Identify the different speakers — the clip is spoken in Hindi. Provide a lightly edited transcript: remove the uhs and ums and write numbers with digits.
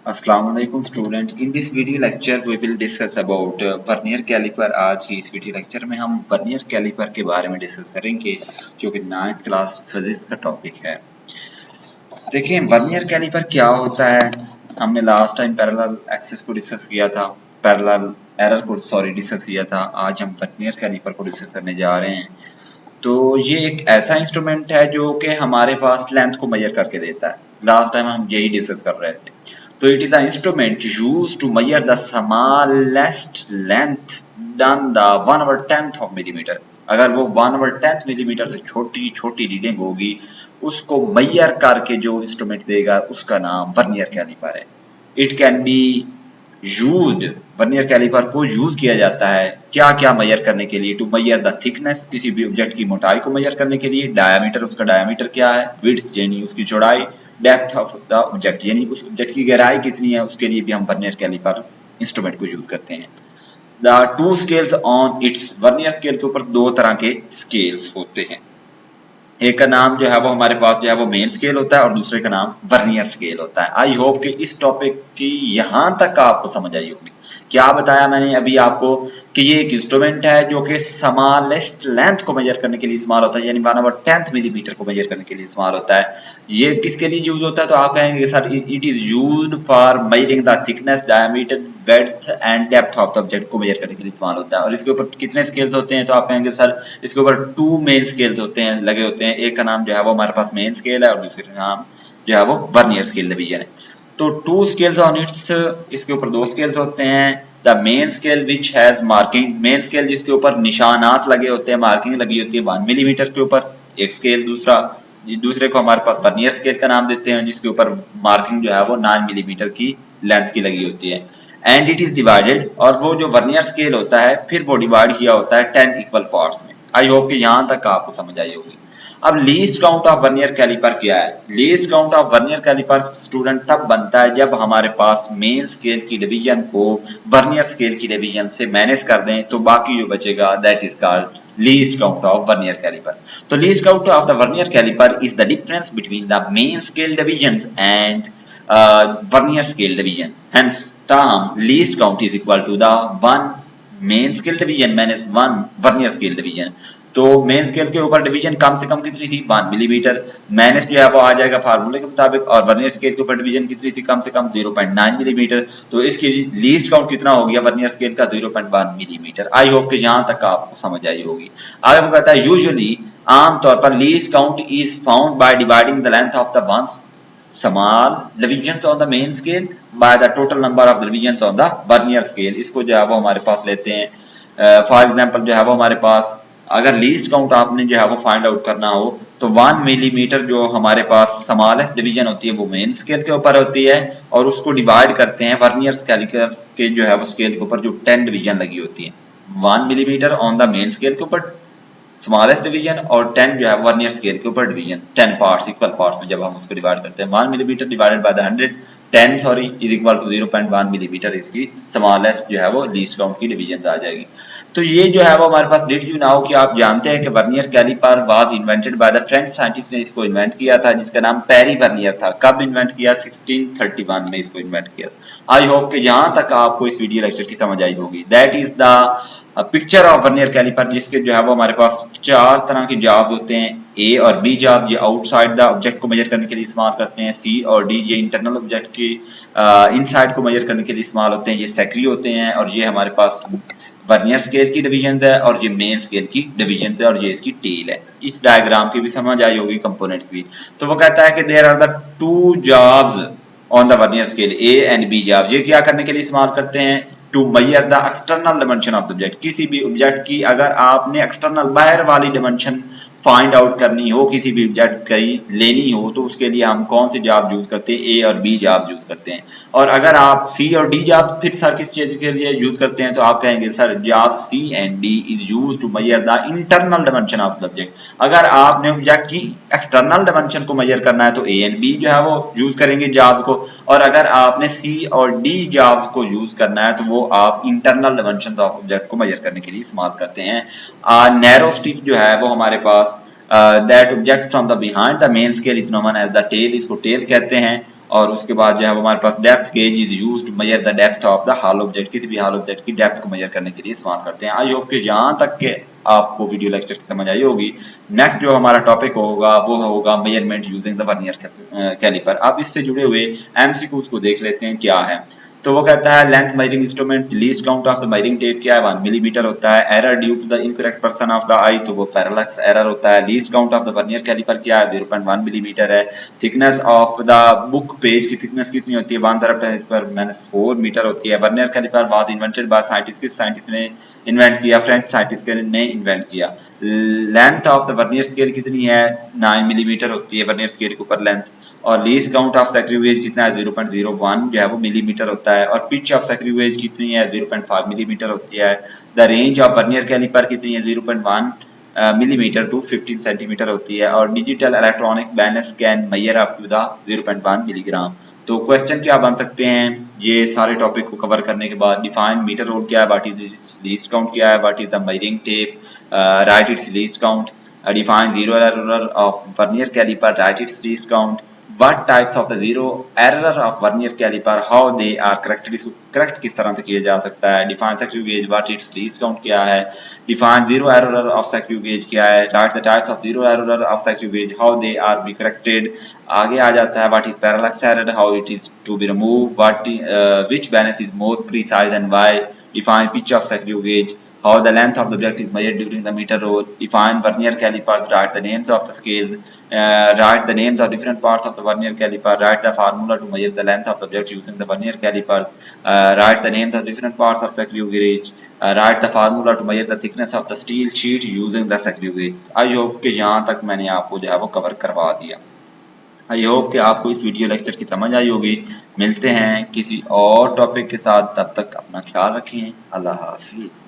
Speaker 1: Assalamualaikum student. In this video lecture we will discuss about vernier caliper. आज की इस वीडियो लेक्चर में हम वर्नियर कैलिपर के बारे में डिस्कस करेंगे जो कि 9th क्लास फिजिक्स का टॉपिक है। देखिए वर्नियर कैलिपर क्या होता है। हमने लास्ट टाइम पैरेलल एक्सिस को डिस्कस किया था, पैरेलल एरर को डिस्कस किया था। आज हम वर्नियर कैलिपर को डिस्कस करने जा रहे हैं। तो ये एक ऐसा इंस्ट्रूमेंट है जो कि हमारे पास लेंथ को मेजर करके देता है। लास्ट टाइम हम यही डिस्कस कर रहे थे। तो it is a instrument used to measure the smallest length done the 1/10 of millimeter. अगर वो 1/10 मिलीमीटर से छोटी छोटी रीडिंग होगी उसको मेजर करके जो इंस्ट्रूमेंट देगा उसका नाम वर्नियर कैलिपर है। It can be used, vernier caliper को यूज किया जाता है क्या क्या मेजर करने के लिए। टू मेजर द थिकनेस, किसी भी ऑब्जेक्ट की मोटाई को मेजर करने के लिए। डायमीटर, उसका डायमीटर क्या है। विड्थ यानी उसकी चौड़ाई। डेप्थ ऑफ द ऑब्जेक्ट यानी उस ऑब्जेक्ट की गहराई कितनी है, उसके लिए भी हम वर्नियर कैलिपर इंस्ट्रूमेंट को यूज करते हैं। The two scales on it's, vernier scale के ऊपर दो तरह के स्केल्स होते हैं। एक का नाम जो है वो हमारे पास जो है वो मेन स्केल होता है और दूसरे का नाम वर्नियर स्केल होता है। आई होप कि इस टॉपिक की यहां तक आपको समझ आई होगी। क्या बताया मैंने अभी आपको कि ये एक इंस्ट्रूमेंट है जो कि स्मॉलेस्ट लेंथ को मेजर करने के लिए इस्तेमाल होता है, यानी 1/10 मिलीमीटर को मेजर करने के लिए इस्तेमाल होता है। ये किसके लिए यूज होता है, तो आप कहेंगे sir it is used for measuring the thickness, diameter, width and depth of the object को मेजर करने के लिए इस्तेमाल होता है। और इसके ऊपर कितने स्केल्स होते हैं, तो आप कहेंगे सर इसके ऊपर 2 मेन स्केल्स होते हैं, लगे होते हैं। एक का नाम जो है वो हमारे पास मेन स्केल है और दूसरे का नाम जो है वो वर्नियर स्केल डिवीजन है। तो 2 स्केल्स ऑन इट्स, इसके ऊपर 2 स्केल्स होते हैं। The main scale which has marking, main scale जिसके ऊपर निशानात लगे होते हैं, मार्किंग लगी होती है 1 मिलीमीटर के ऊपर एक स्केल। दूसरे को हमारे पास वर्नियर स्केल का नाम देते हैं जिसके ऊपर मार्किंग जो है वो 9 मिलीमीटर की लेंथ की लगी होती है। एंड इट इज डिवाइडेड, और वो जो वर्नियर स्केल होता है फिर वो डिवाइड किया होता है 10 इक्वल पार्ट्स में। आई होप कि यहां तक आपको समझ आई होगी। अब least count of vernier caliper क्या है। Least count of vernier caliper student तब बनता है जब हमारे पास मेन स्केल की डिवीजन को वर्नियर स्केल की डिवीजन से माइनस कर दें तो बाकी जो बचेगा that is called least count of vernier caliper. तो least count of the vernier caliper is the difference between the main scale division and vernier scale division. Hence term least count is equal to the 1 main scale division minus 1 vernier scale division. तो मेन स्केल के ऊपर डिवीजन कम से कम कितनी थी, 1 मिलीमीटर। माइनस जो है वो आ जाएगा फार्मूले के मुताबिक, और वर्नियर स्केल के ऊपर डिवीजन कितनी थी, कम से कम 0.9 मिलीमीटर। तो इसकी लीस्ट काउंट कितना हो गया वर्नियर स्केल का, 0.1 मिलीमीटर। आई होप कि यहां तक आपको समझ आई होगी। आगे वो कहता है यूजुअली, आमतौर पर least count is found by dividing the length of the one small divisions on the main scale by the total number of divisions on the vernier scale। इसको जो है वो हमारे पास लेते हैं। फॉर एग्जांपल जो है वो हमारे पास अगर लीस्ट काउंट आपने जो है वो फाइंड आउट करना हो तो 1 मिलीमीटर जो हमारे पास स्मॉलेस्ट डिवीजन होती है वो मेन स्केल के ऊपर होती है, और उसको डिवाइड करते हैं वर्नियर स्केल के जो है वो स्केल के ऊपर जो 10 डिवीजन लगी होती है। 1 millimetre on the main scale के ऊपर स्मॉलेस्ट डिवीजन और 10 जो है वर्नियर स्केल के ऊपर डिवीजन, 10 पार्ट्स इक्वल पार्ट्स में जब हम उसको डिवाइड करते हैं। 1 millimeter divided by the 10 sorry is equal to 0.1 millimeter. इसकी स्मॉलेस्ट जो है वो लीस्ट काउंट की डिवीजन आ जाएगी। तो ये जो है वो हमारे पास डिड यू नाउ कि आप जानते हैं कि vernier caliper was invented by the French scientist ने इसको इन्वेंट किया था जिसका नाम पेरी वर्नियर था। कब इन्वेंट किया, 1631 में इसको इन्वेंट किया। आई होप कि जहां तक आपको इस वीडियो लेक्चर की समझ आई होगी। That is the picture of vernier caliper, जिसके जो है वो हमारे पास 4 तरह के जॉब्स होते हैं। ए और बी जॉब्स ये आउटसाइड द ऑब्जेक्ट को मेजर करने के लिए इस्तेमाल करते हैं। सी और डी ये इंटरनल ऑब्जेक्ट की इनसाइड को मेजर करने के लिए इस्तेमाल होते हैं, ये सेक्री होते हैं। और ये हमारे पास वर्नियर स्केल की डिवीजन है और ये मेन स्केल की डिवीजन है और ये इसकी टेल है। इस डायग्राम की भी समझ आई होगी, कंपोनेंट भी। तो वो कहता है कि there are the 2 jobs on the vernier scale, A and B jobs. ये क्या करने के लिए इस्तेमाल करते हैं, to measure the external dimension of the object. किसी भी ऑब्जेक्ट की अगर आपने एक्सटर्नल बाहर वाली डिमेंशन फाइंड आउट करनी हो, किसी भी ऑब्जेक्ट की लेनी हो, तो उसके लिए हम कौन से जॉब यूज करते हैं, ए और बी जॉब यूज करते हैं। और अगर आप सी और डी जॉब फिर सर किस चीज के लिए यूज करते हैं, तो आप कहेंगे sir jaw C and D is use to measure the internal dimension of the object. अगर आपने ऑब्जेक्ट की एक्सटर्नल डिमेंशन को मेजर करना है तो ए एंड बी जो है वो यूज करेंगे जॉब्स को, और अगर आपने सी और डी जॉब्स को यूज करना है तो वो आप इंटरनल डिमेंशन ऑफ ऑब्जेक्ट को मेजर करने के लिए इस्तेमाल करते हैं। नैरो स्टिक जो है वो हमारे पास that object from the behind the main scale is known as the tail, इसको टेल कहते हैं। और उसके बाद जो है हमारे पास depth gauge is used to measure the depth of the hollow object, किसी भी हॉलो ऑब्जेक्ट की डेप्थ को मेजर करने के लिए इस्तेमाल करते हैं। आई होप कि जहां तक के आपको वीडियो लेक्चर की समझ आई होगी। नेक्स्ट जो हमारा टॉपिक होगा वो होगा measurement using the vernier caliper. अब इससे जुड़े हुए एमसीक्यूज को देख लेते हैं क्या है। तो वो कहता है length measuring instrument, least count of the measuring tape क्या है 1 मिलीमीटर होता है। Error due to the incorrect person of the eye, तो वो पैरेलक्स एरर होता है। Least count of the vernier caliper क्या है 0.1 मिलीमीटर है। Thickness of the book page की थिकनेस कितनी होती है 1 तरफ पर -4 मीटर होती है। Vernier caliper was invented by scientist, किस साइंटिस्ट ने इन्वेंट किया, फ्रेंच साइंटिस्ट ने इन्वेंट किया। Length of the vernier scale कितनी है 9 मिलीमीटर होती है वर्नियर स्केल के ऊपर लेंथ। और लीस्ट काउंट ऑफ सैक्रिफिकेज कितना है 0.01 जो है वो मिलीमीटर होता है। और पिच ऑफ सैक्रिफिकेज कितनी है 0.5 मिलीमीटर होती है। The range of vernier caliper कितनी है 0.1 मिलीमीटर टू 15 सेंटीमीटर होती है। और digital electronic balance can measure up to the 0.1 milligram. तो क्वेश्चन क्या बन सकते हैं ये सारे टॉपिक को कवर करने के बाद। डिफाइन मीटर रोड क्या है, व्हाट इज लीस्ट काउंट क्या है, what is the measuring tape, right it's least count, define zero error of vernier caliper, write its least count, what types of the zero error of vernier caliper, how they are corrected, इसको करेक्ट किस तरह से किया जा सकता है। define screw gauge, what its least count क्या है। define zero error of screw gauge क्या है। write the types of zero error of screw gauge, how they are be corrected। आगे आ जाता है what is parallax error, how it is to be removed, which balance is more precise and why। define pitch of screw gauge, how the length of the object is measured during the meter roll, define vernier calipers, write the names of the scales, write the names of different parts of the vernier caliper, write the formula to measure the length of the object using the vernier calipers, write the names of different parts of screw gauge, write the formula to measure the thickness of the steel sheet using the screw gauge। I hope कि यहाँ तक मैंने आपको जो है वो कवर करवा दिया। आई होप कि आपको इस वीडियो लेक्चर की समझ आई होगी। मिलते हैं किसी और टॉपिक के साथ, तब तक अपना ख्याल रखें। अल्लाह हाफिज।